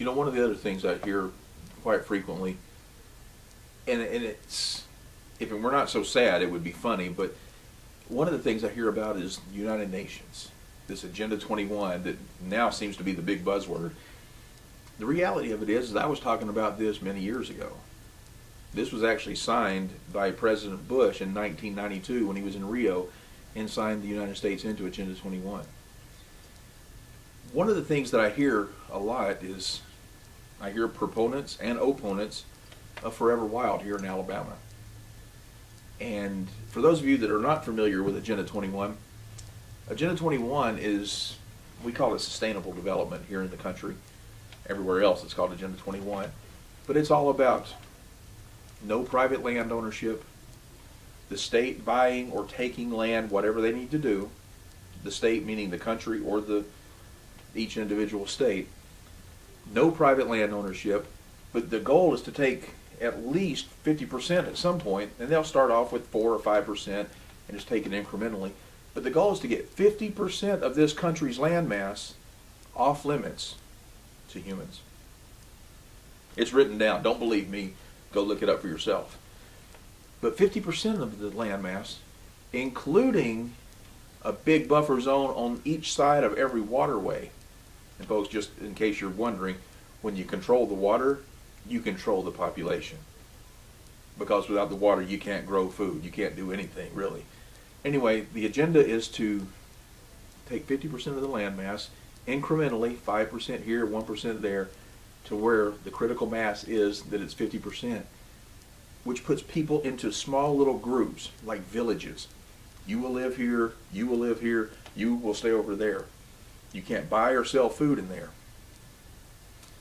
You know, one of the other things I hear quite frequently, and it's, if it were not so sad, it would be funny, but one of the things I hear about is the United Nations, this Agenda 21 that now seems to be the big buzzword. The reality of it is I was talking about this many years ago. This was actually signed by President Bush in 1992 when he was in Rio and signed the United States into Agenda 21. One of the things that I hear a lot is I hear proponents and opponents of Forever Wild here in Alabama. And for those of you that are not familiar with Agenda 21, Agenda 21 is, we call it sustainable development here in the country. Everywhere else it's called Agenda 21. But it's all about no private land ownership, the state buying or taking land, whatever they need to do, the state meaning the country or each individual state, no private land ownership, but the goal is to take at least 50% at some point, and they'll start off with 4 or 5% and just take it incrementally. But the goal is to get 50% of this country's landmass off limits to humans. It's written down. Don't believe me. Go look it up for yourself. But 50% of the landmass, including a big buffer zone on each side of every waterway. And folks, just in case you're wondering, when you control the water, you control the population. Because without the water, you can't grow food. You can't do anything, really. Anyway, the agenda is to take 50% of the landmass, incrementally, 5% here, 1% there, to where the critical mass is that it's 50%, which puts people into small little groups, like villages. You will live here, you will live here, you will stay over there. You can't buy or sell food in there,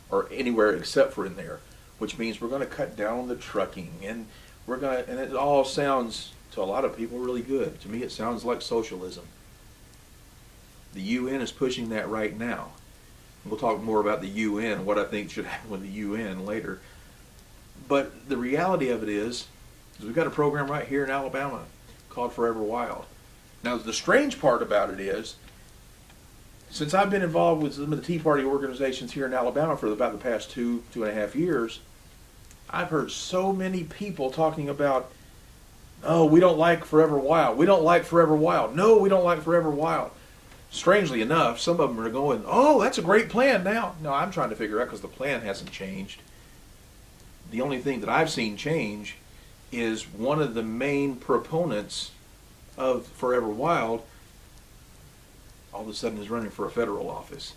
or anywhere except for in there, which means we're going to cut down the trucking, and and it all sounds to a lot of people really good. To me, it sounds like socialism. The UN is pushing that right now. We'll talk more about the UN, what I think should happen with the UN later. But the reality of it is we've got a program right here in Alabama called Forever Wild. Now, the strange part about it is, since I've been involved with some of the Tea Party organizations here in Alabama for about the past 2.5 years, I've heard so many people talking about, oh, we don't like Forever Wild. We don't like Forever Wild. No, we don't like Forever Wild. Strangely enough, some of them are going, oh, that's a great plan now. No, I'm trying to figure out, because the plan hasn't changed. The only thing that I've seen change is one of the main proponents of Forever Wild all of a sudden is running for a federal office.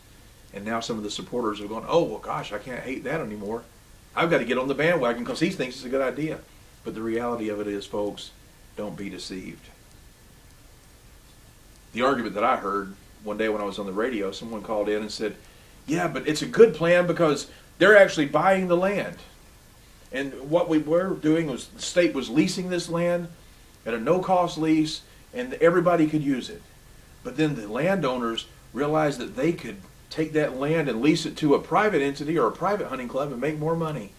And now some of the supporters are going, oh, well, gosh, I can't hate that anymore. I've got to get on the bandwagon because he thinks it's a good idea. But the reality of it is, folks, don't be deceived. The argument that I heard one day when I was on the radio, someone called in and said, yeah, but it's a good plan because they're actually buying the land. And what we were doing was the state was leasing this land at a no-cost lease, and everybody could use it. But then the landowners realized that they could take that land and lease it to a private entity or a private hunting club and make more money.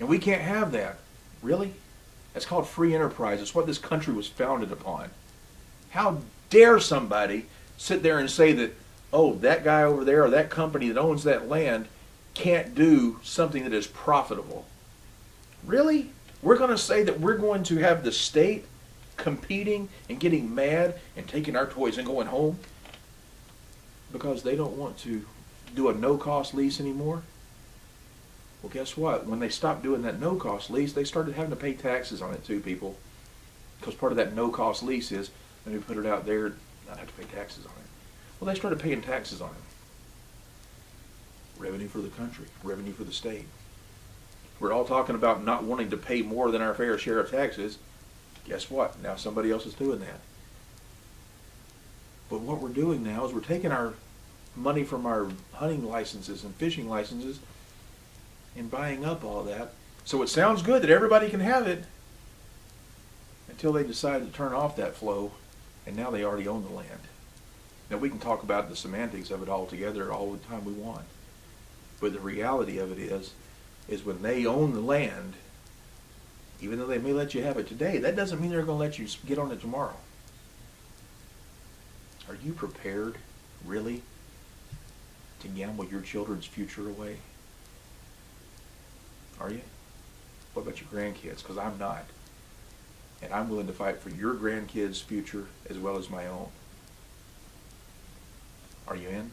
And we can't have that. Really? That's called free enterprise. It's what this country was founded upon. How dare somebody sit there and say that, oh, that guy over there or that company that owns that land can't do something that is profitable? Really? We're going to say that we're going to have the state competing and getting mad and taking our toys and going home because they don't want to do a no-cost lease anymore? Well, guess what? When they stopped doing that no-cost lease, they started having to pay taxes on it too, people. Because part of that no-cost lease is, let me put it out there, not have to pay taxes on it. Well, they started paying taxes on it. Revenue for the country, revenue for the state. We're all talking about not wanting to pay more than our fair share of taxes. Guess what? Now somebody else is doing that. But what we're doing now is we're taking our money from our hunting licenses and fishing licenses and buying up all that. So it sounds good that everybody can have it until they decide to turn off that flow, and now they already own the land. Now we can talk about the semantics of it all together all the time we want. But the reality of it is when they own the land, even though they may let you have it today, that doesn't mean they're going to let you get on it tomorrow. Are you prepared, really, to gamble your children's future away? Are you? What about your grandkids? Because I'm not. And I'm willing to fight for your grandkids' future as well as my own. Are you in?